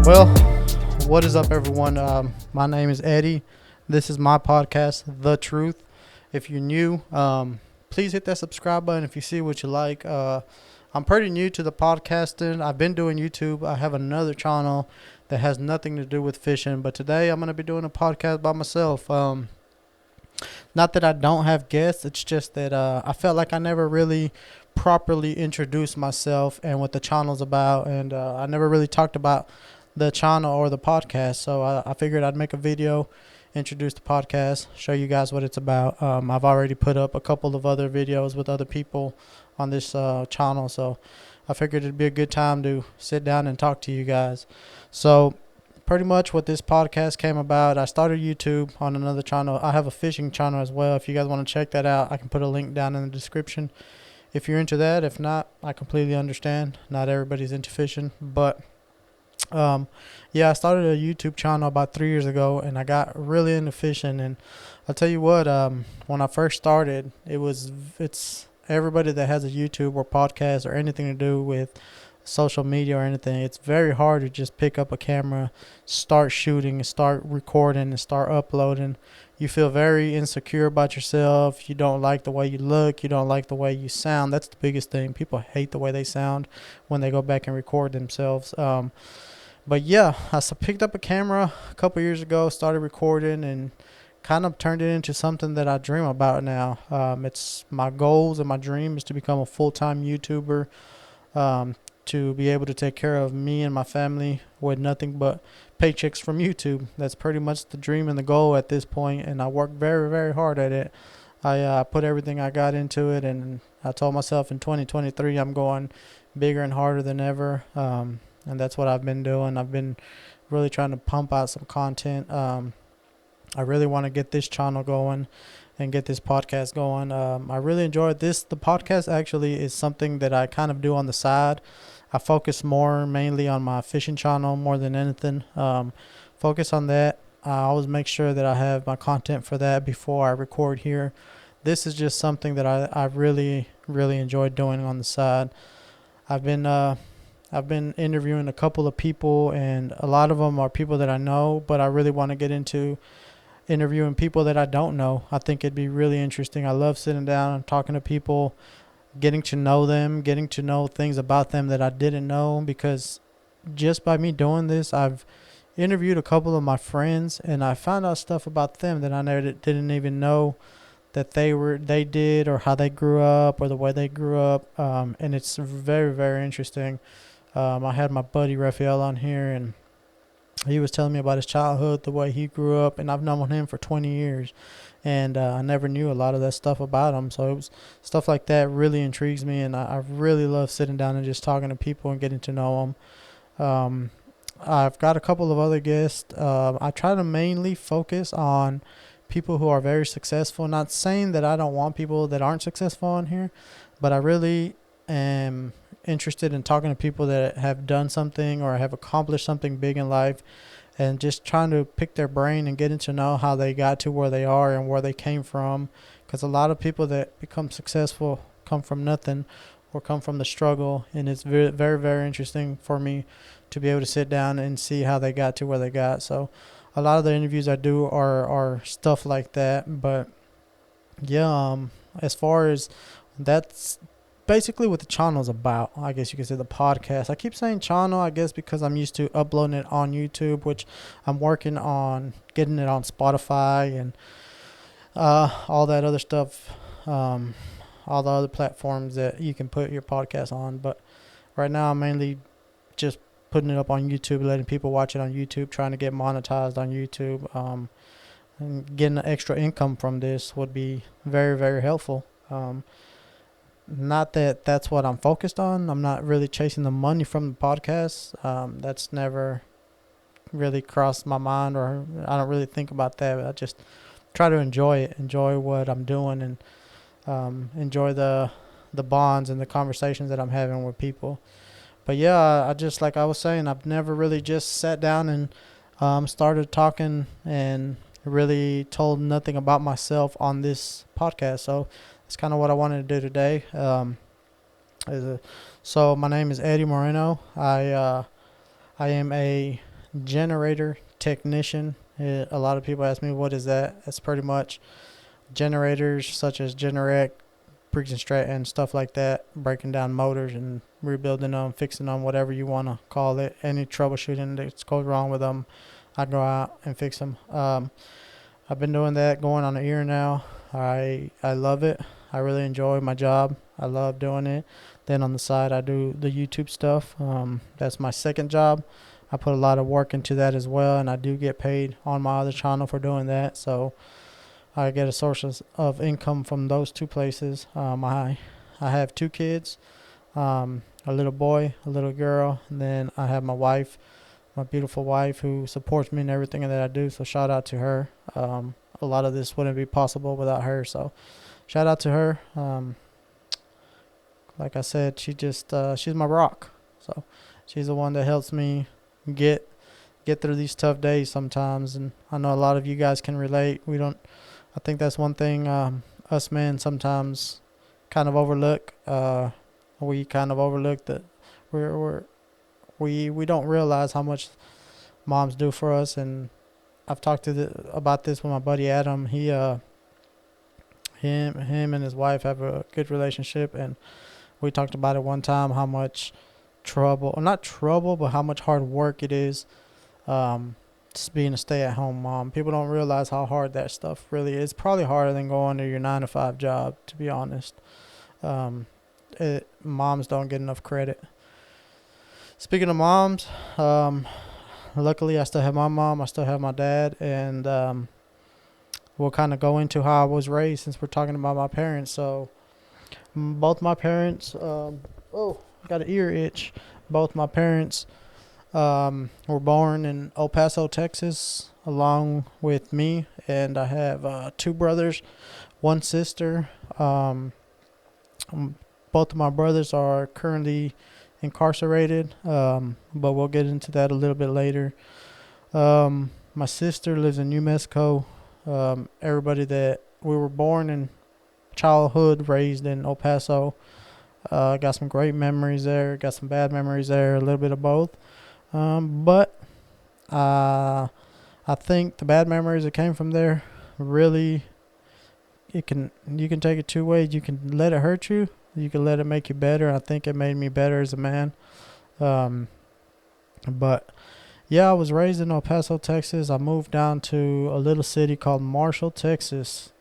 Well, what is up, everyone? My name is Eddie. This is my podcast, The Truth. If you're new, please hit that subscribe button if you see what you like. I'm pretty new to the podcasting. I've been doing YouTube. I have another channel that has nothing to do with fishing, but today I'm going to be doing a podcast by myself. Not that I don't have guests, it's just that I felt like I never really properly introduced myself and what the channel's about, and I never really talked about the channel or the podcast. So I figured I'd make a video, introduce the podcast, show you guys what it's about. I've already put up a couple of other videos with other people on this channel, so I figured it'd be a good time to sit down and talk to you guys. So pretty much what this podcast came about, I started YouTube on another channel. I have a fishing channel as well. If you guys want to check that out, I can put a link down in the description if you're into that. If not, I completely understand. Not everybody's into fishing, but yeah, I started a YouTube channel about 3 years ago, and I got really into fishing. And I'll tell you what, when I first started, it's everybody that has a YouTube or podcast or anything to do with social media or anything, it's very hard to just pick up a camera, start shooting, and start recording, and start uploading. You feel very insecure about yourself. You don't like the way you look. You don't like the way you sound. That's the biggest thing. People hate the way they sound when they go back and record themselves. But yeah, I picked up a camera a couple years ago, started recording, and kind of turned it into something that I dream about now. It's my goals and my dream is to become a full-time YouTuber, to be able to take care of me and my family with nothing but paychecks from YouTube. That's pretty much the dream and the goal at this point, and I work very, very hard at it. I put everything I got into it, and I told myself in 2023 I'm going bigger and harder than ever, and that's what I've been doing. I've been really trying to pump out some content. I really want to get this channel going and get this podcast going. I really enjoyed this. The podcast actually is something that I kind of do on the side. I focus more mainly on my fishing channel more than anything. Focus on that. I always make sure that I have my content for that before I record here. This is just something that I really, really enjoyed doing on the side. I've been interviewing a couple of people, and a lot of them are people that I know, but I really want to get into interviewing people that I don't know. I think it'd be really interesting. I love sitting down and talking to people, getting to know them, getting to know things about them that I didn't know, because just by me doing this, I've interviewed a couple of my friends, and I found out stuff about them that I never didn't even know that they did, or how they grew up, or the way they grew up. And it's very, very interesting. I had my buddy Raphael on here, and he was telling me about his childhood, the way he grew up, and I've known him for 20 years, and I never knew a lot of that stuff about him. So it was stuff like that really intrigues me, and I really love sitting down and just talking to people and getting to know them. I've got a couple of other guests. I try to mainly focus on people who are very successful. Not saying that I don't want people that aren't successful on here, but I really am interested in talking to people that have done something or have accomplished something big in life, and just trying to pick their brain and getting to know how they got to where they are and where they came from, because a lot of people that become successful come from nothing or come from the struggle, and it's very, very, very interesting for me to be able to sit down and see how they got to where they got. So a lot of the interviews I do are stuff like that. But yeah, as far as that's basically what the channel is about. I guess you could say the podcast. I keep saying channel, I guess, because I'm used to uploading it on YouTube, which I'm working on getting it on Spotify and all that other stuff, all the other platforms that you can put your podcast on. But right now I'm mainly just putting it up on YouTube, letting people watch it on YouTube, trying to get monetized on YouTube. And getting an extra income from this would be very, very helpful. Not that that's what I'm focused on. I'm not really chasing the money from the podcast. That's never really crossed my mind, or I don't really think about that. I just try to enjoy it, enjoy what I'm doing, and enjoy the bonds and the conversations that I'm having with people. But yeah, I just, like I was saying, I've never really just sat down and started talking and really told nothing about myself on this podcast. So that's kind of what I wanted to do today. So my name is Eddie Moreno. I am a generator technician. A lot of people ask me, what is that? It's pretty much generators such as Generac, Briggs and Stratton, stuff like that, breaking down motors and rebuilding them, fixing them, whatever you want to call it. Any troubleshooting that goes wrong with them, I go out and fix them. I've been doing that going on a year now. I love it. I really enjoy my job. I love doing it. Then on the side, I do the YouTube stuff. That's my second job. I put a lot of work into that as well, and I do get paid on my other channel for doing that. So I get a source of income from those two places. I have two kids, a little boy, a little girl, and then I have my wife, my beautiful wife, who supports me in everything that I do. So shout out to her. A lot of this wouldn't be possible without her. So shout out to her. Like I said, she's my rock. So she's the one that helps me get through these tough days sometimes. And I know a lot of you guys can relate. I think that's one thing us men sometimes kind of overlook. We kind of overlook that we don't realize how much moms do for us. And I've talked about this with my buddy Adam. Him and his wife have a good relationship, and we talked about it one time, how much not trouble, but how much hard work it is just being a stay-at-home mom. People don't realize how hard that stuff really is. Probably harder than going to your 9-to-5 job, to be honest. Moms don't get enough credit. Speaking of moms, luckily I still have my mom, I still have my dad, and we'll kind of go into how I was raised since we're talking about my parents. So both my parents, got an ear itch. Both my parents were born in El Paso, Texas, along with me, and I have two brothers, one sister. Both of my brothers are currently incarcerated, but we'll get into that a little bit later. My sister lives in New Mexico. Everybody that we were born in childhood, raised in El Paso. Got some great memories there, got some bad memories there, a little bit of both. But I think the bad memories that came from there, really, you can take it two ways. You can let it hurt you, you can let it make you better. I think it made me better as a man. But yeah, I was raised in El Paso, Texas. I moved down to a little city called Marshall, Texas.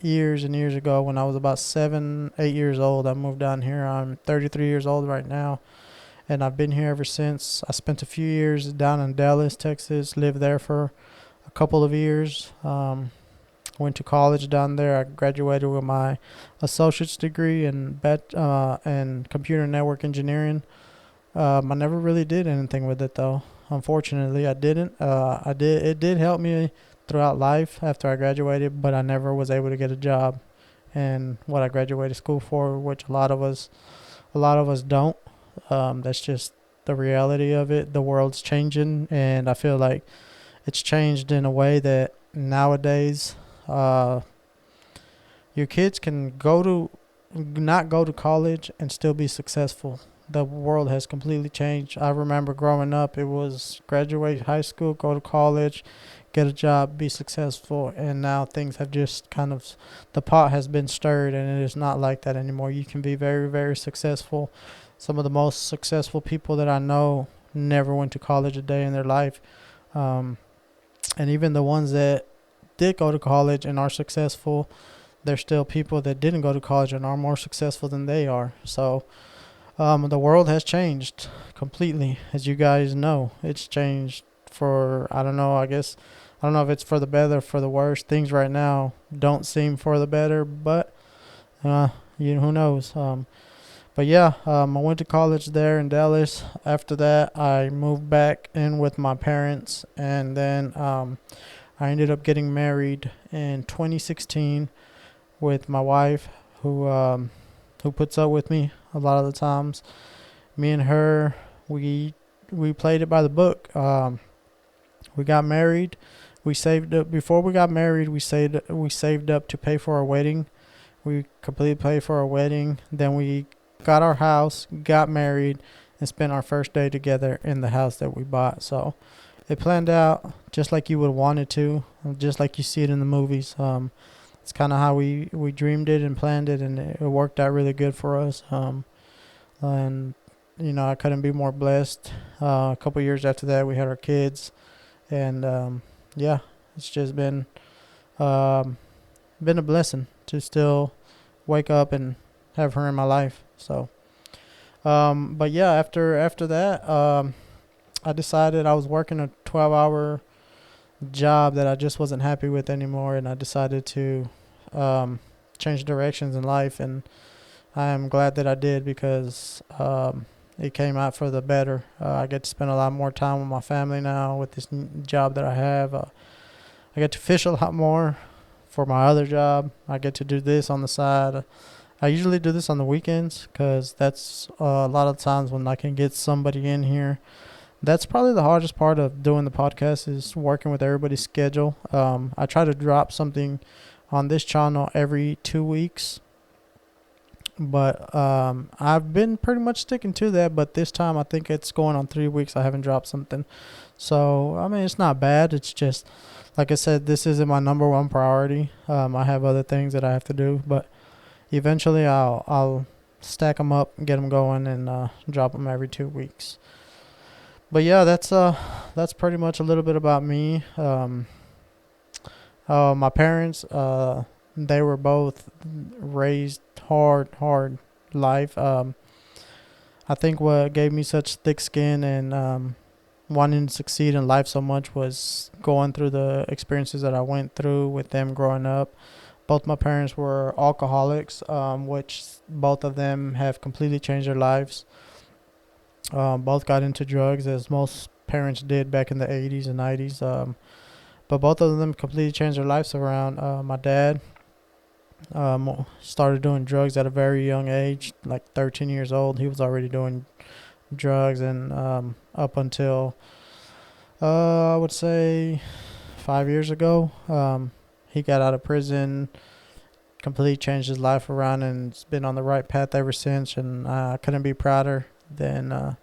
Years and years ago, when I was about 7-8 years old, I moved down here. I'm 33 years old right now, and I've been here ever since. I spent a few years down in Dallas, Texas, lived there for a couple of years. Went to college down there. I graduated with my associate's degree in computer network engineering. I never really did anything with it, though. Unfortunately, I didn't. It did help me throughout life after I graduated, but I never was able to get a job in what I graduated school for, which a lot of us don't. That's just the reality of it. The world's changing, and I feel like it's changed in a way that nowadays your kids can not go to college and still be successful. The world has completely changed. I remember growing up, it was graduate high school, go to college, get a job, be successful, and now things have just the pot has been stirred, and it is not like that anymore. You can be very, very successful. Some of the most successful people that I know never went to college a day in their life. And even the ones that did go to college and are successful, there's still people that didn't go to college and are more successful than they are. So the world has changed completely, as you guys know. It's changed for, I don't know if it's for the better or for the worse. Things right now don't seem for the better, but who knows. But yeah, I went to college there in Dallas. After that, I moved back in with my parents, and then I ended up getting married in 2016 with my wife, who puts up with me a lot of the times. Me and her, we played it by the book. We got married. We saved up before we got married. We saved up to pay for our wedding. We completely paid for our wedding. Then we got our house, got married, and spent our first day together in the house that we bought. So it planned out just like you would want it to, just like you see it in the movies. It's kind of how we dreamed it and planned it, and it worked out really good for us. And I couldn't be more blessed. A couple years after that, we had our kids, and yeah, it's just been a blessing to still wake up and have her in my life. So, but yeah, after that, I decided I was working a 12-hour job that I just wasn't happy with anymore, and I decided to change directions in life, and I am glad that I did because it came out for the better. I get to spend a lot more time with my family now with this job that I have. I get to fish a lot more for my other job. I get to do this on the side. I usually do this on the weekends because that's a lot of times when I can get somebody in here. That's probably the hardest part of doing the podcast is working with everybody's schedule. I try to drop something on this channel every 2 weeks, but I've been pretty much sticking to that. But this time I think it's going on 3 weeks. I haven't dropped something. So, I mean, it's not bad. It's just, like I said, this isn't my number one priority. I have other things that I have to do, but eventually I'll stack them up, get them going, and drop them every 2 weeks. But yeah, that's pretty much a little bit about me. My parents, they were both raised hard life. I think what gave me such thick skin and wanting to succeed in life so much was going through the experiences that I went through with them growing up. Both my parents were alcoholics, which both of them have completely changed their lives. Both got into drugs, as most parents did back in the 80s and 90s. But both of them completely changed their lives around. My dad started doing drugs at a very young age, like 13 years old. He was already doing drugs, and up until I would say 5 years ago, he got out of prison, completely changed his life around, and has been on the right path ever since. And I couldn't be prouder. Then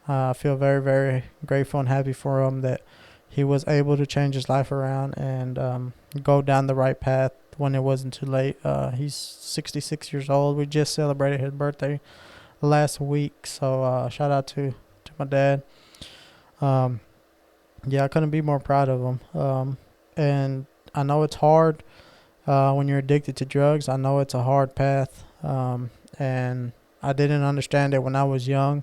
I feel very, very grateful and happy for him that he was able to change his life around and go down the right path when it wasn't too late. He's 66 years old. We just celebrated his birthday last week, so shout out to my dad. Yeah, I couldn't be more proud of him. And I know it's hard when you're addicted to drugs. I know it's a hard path, and I didn't understand it when I was young.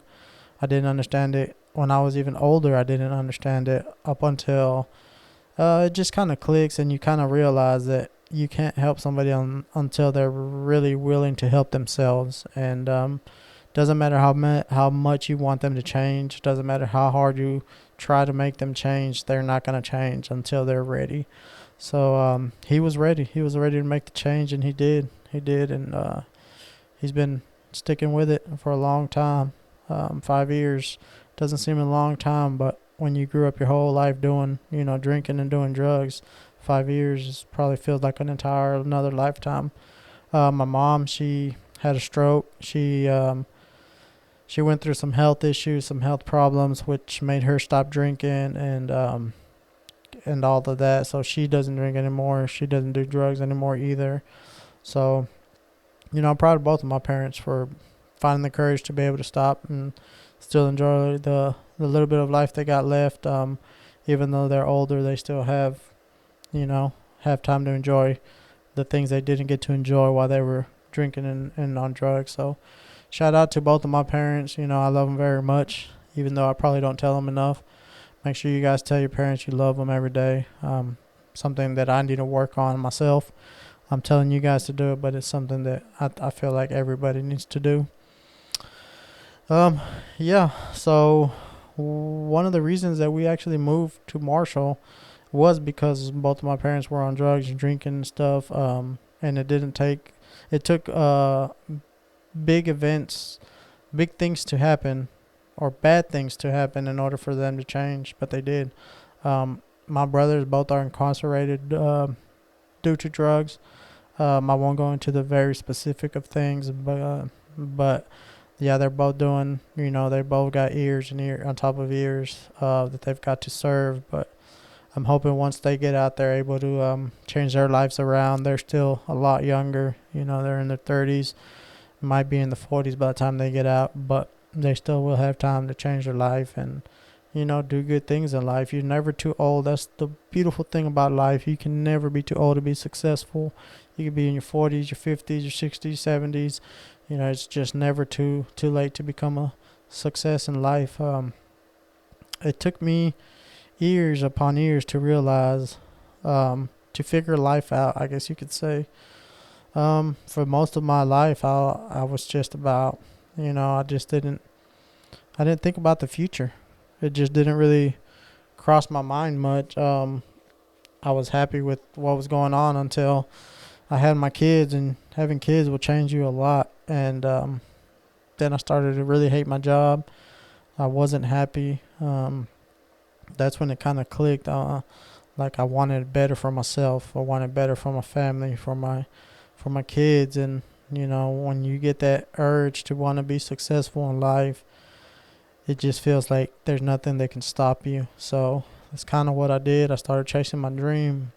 I didn't understand it when I was even older. I didn't understand it up until it just kind of clicks, and you kind of realize that you can't help somebody until they're really willing to help themselves. And doesn't matter how much you want them to change. Doesn't matter how hard you try to make them change. They're not going to change until they're ready. So he was ready. He was ready to make the change, and he did. He did, and he's been sticking with it for a long time. 5 years doesn't seem a long time, but when you grew up your whole life doing, drinking and doing drugs, 5 years probably feels like another lifetime. My mom, she had a stroke. She went through some health issues, some health problems, which made her stop drinking and all of that. So she doesn't drink anymore. She doesn't do drugs anymore either. So, I'm proud of both of my parents for finding the courage to be able to stop and still enjoy the little bit of life they got left. Even though they're older, they still have time to enjoy the things they didn't get to enjoy while they were drinking and on drugs. So shout out to both of my parents. I love them very much, even though I probably don't tell them enough. Make sure you guys tell your parents you love them every day. Something that I need to work on myself. I'm telling you guys to do it, but it's something that I feel like everybody needs to do. Yeah, so one of the reasons that we actually moved to Marshall was because both of my parents were on drugs and drinking and stuff. And it took big events, big things to happen, or bad things to happen in order for them to change, but they did. My brothers both are incarcerated due to drugs. I won't go into the very specific of things, but yeah, they're both doing, they both got ears and ear on top of ears that they've got to serve. But I'm hoping once they get out, they're able to change their lives around. They're still a lot younger. They're in their 30s, might be in the 40s by the time they get out, but they still will have time to change their life and, do good things in life. You're never too old. That's the beautiful thing about life. You can never be too old to be successful. You could be in your 40s, your 50s, your 60s, 70s. It's just never too late to become a success in life. It took me years upon years to realize, to figure life out, I guess you could say. For most of my life, I was just about, I didn't think about the future. It just didn't really cross my mind much. I was happy with what was going on until I had my kids, and having kids will change you a lot. And then I started to really hate my job. I wasn't happy. That's when it kind of clicked. Like I wanted better for myself. I wanted better for my family, for my kids. And when you get that urge to want to be successful in life, it just feels like there's nothing that can stop you. So that's kind of what I did. I started chasing my dream,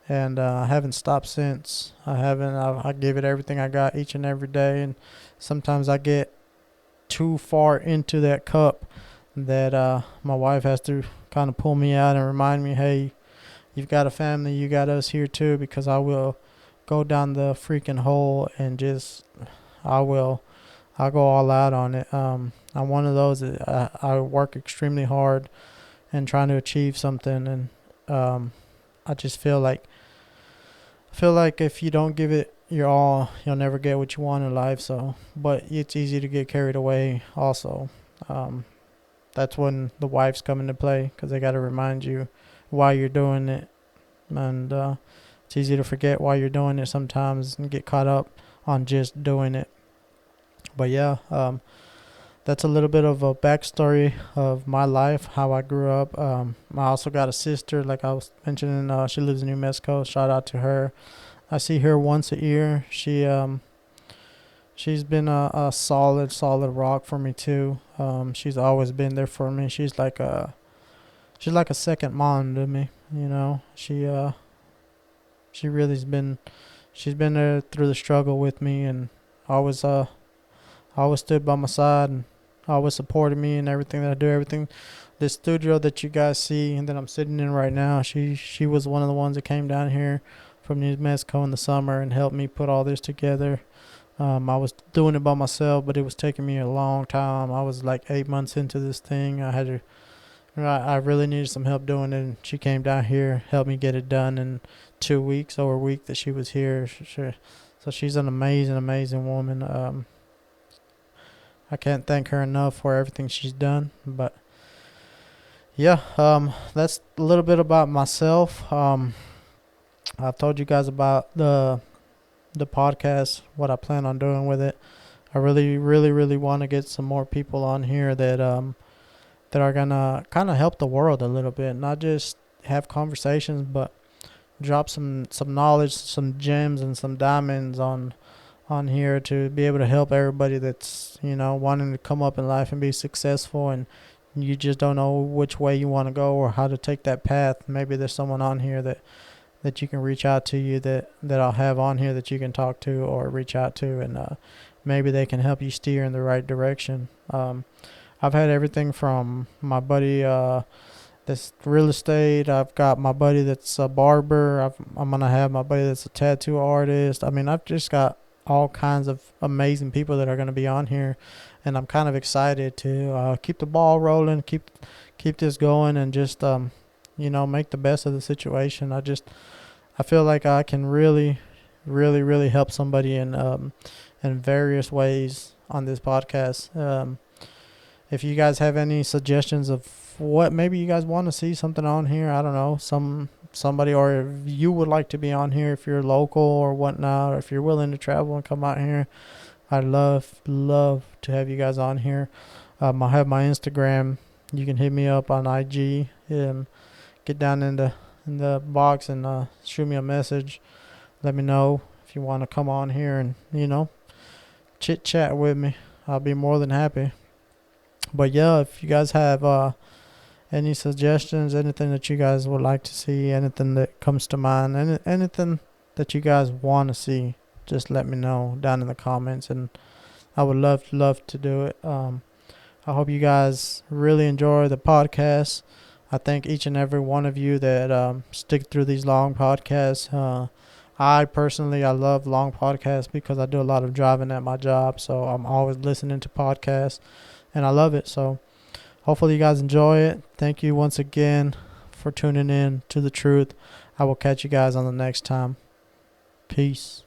and I haven't stopped since. I give it everything I got each and every day. And sometimes I get too far into that cup that my wife has to kind of pull me out and remind me, hey, you've got a family, you got us here too, because I will go down the freaking hole and I'll go all out on it. I'm one of those that I work extremely hard and trying to achieve something, and I just feel like if you don't give it your all, you'll never get what you want in life. So, but it's easy to get carried away. Also, that's when the wives come into play, because they got to remind you why you're doing it, and it's easy to forget why you're doing it sometimes and get caught up on just doing it. But yeah, that's a little bit of a backstory of my life, how I grew up. I also got a sister, like I was mentioning. She lives in New Mexico. Shout out to her. I see her once a year. She's been a solid rock for me too. She's always been there for me. She's like a second mom to me. She really's been. She's been there through the struggle with me, and always stood by my side and always supported me in everything that I do. Everything, this studio that you guys see and that I'm sitting in right now, she was one of the ones that came down here from New Mexico in the summer and helped me put all this together. I was doing it by myself, but it was taking me a long time. I was like 8 months into this thing. I really needed some help doing it, and she came down here, helped me get it done in 2 weeks, over a week that she was here. So she's an amazing woman. I can't thank her enough for everything she's done. But yeah, that's a little bit about myself. I've told you guys about the podcast, what I plan on doing with it. I really want to get some more people on here that are gonna kind of help the world a little bit, not just have conversations, but drop some knowledge, some gems, and some diamonds on here to be able to help everybody that's wanting to come up in life and be successful, and you just don't know which way you want to go or how to take that path. Maybe there's someone on here that you can reach out to, you that I'll have on here that you can talk to or reach out to, and maybe they can help you steer in the right direction. I've had everything from my buddy that's real estate. I've got my buddy that's a barber. I'm gonna have my buddy that's a tattoo artist. I mean, I've just got all kinds of amazing people that are going to be on here, and I'm kind of excited to keep the ball rolling, keep this going, and just make the best of the situation. I feel like I can really help somebody in various ways on this podcast. If you guys have any suggestions of what maybe you guys want to see something on here, I don't know, somebody, or if you would like to be on here, if you're local or whatnot, or if you're willing to travel and come out here, I'd love to have you guys on here. I have my Instagram. You can hit me up on IG and get down in the box and shoot me a message. Let me know if you want to come on here and chit chat with me. I'll be more than happy. But yeah, if you guys have any suggestions, anything that you guys would like to see, anything that comes to mind, anything that you guys want to see, just let me know down in the comments, and I would love to do it. I hope you guys really enjoy the podcast. I thank each and every one of you that stick through these long podcasts. I love long podcasts because I do a lot of driving at my job, so I'm always listening to podcasts, and I love it. So hopefully you guys enjoy it. Thank you once again for tuning in to The Truth. I will catch you guys on the next time. Peace.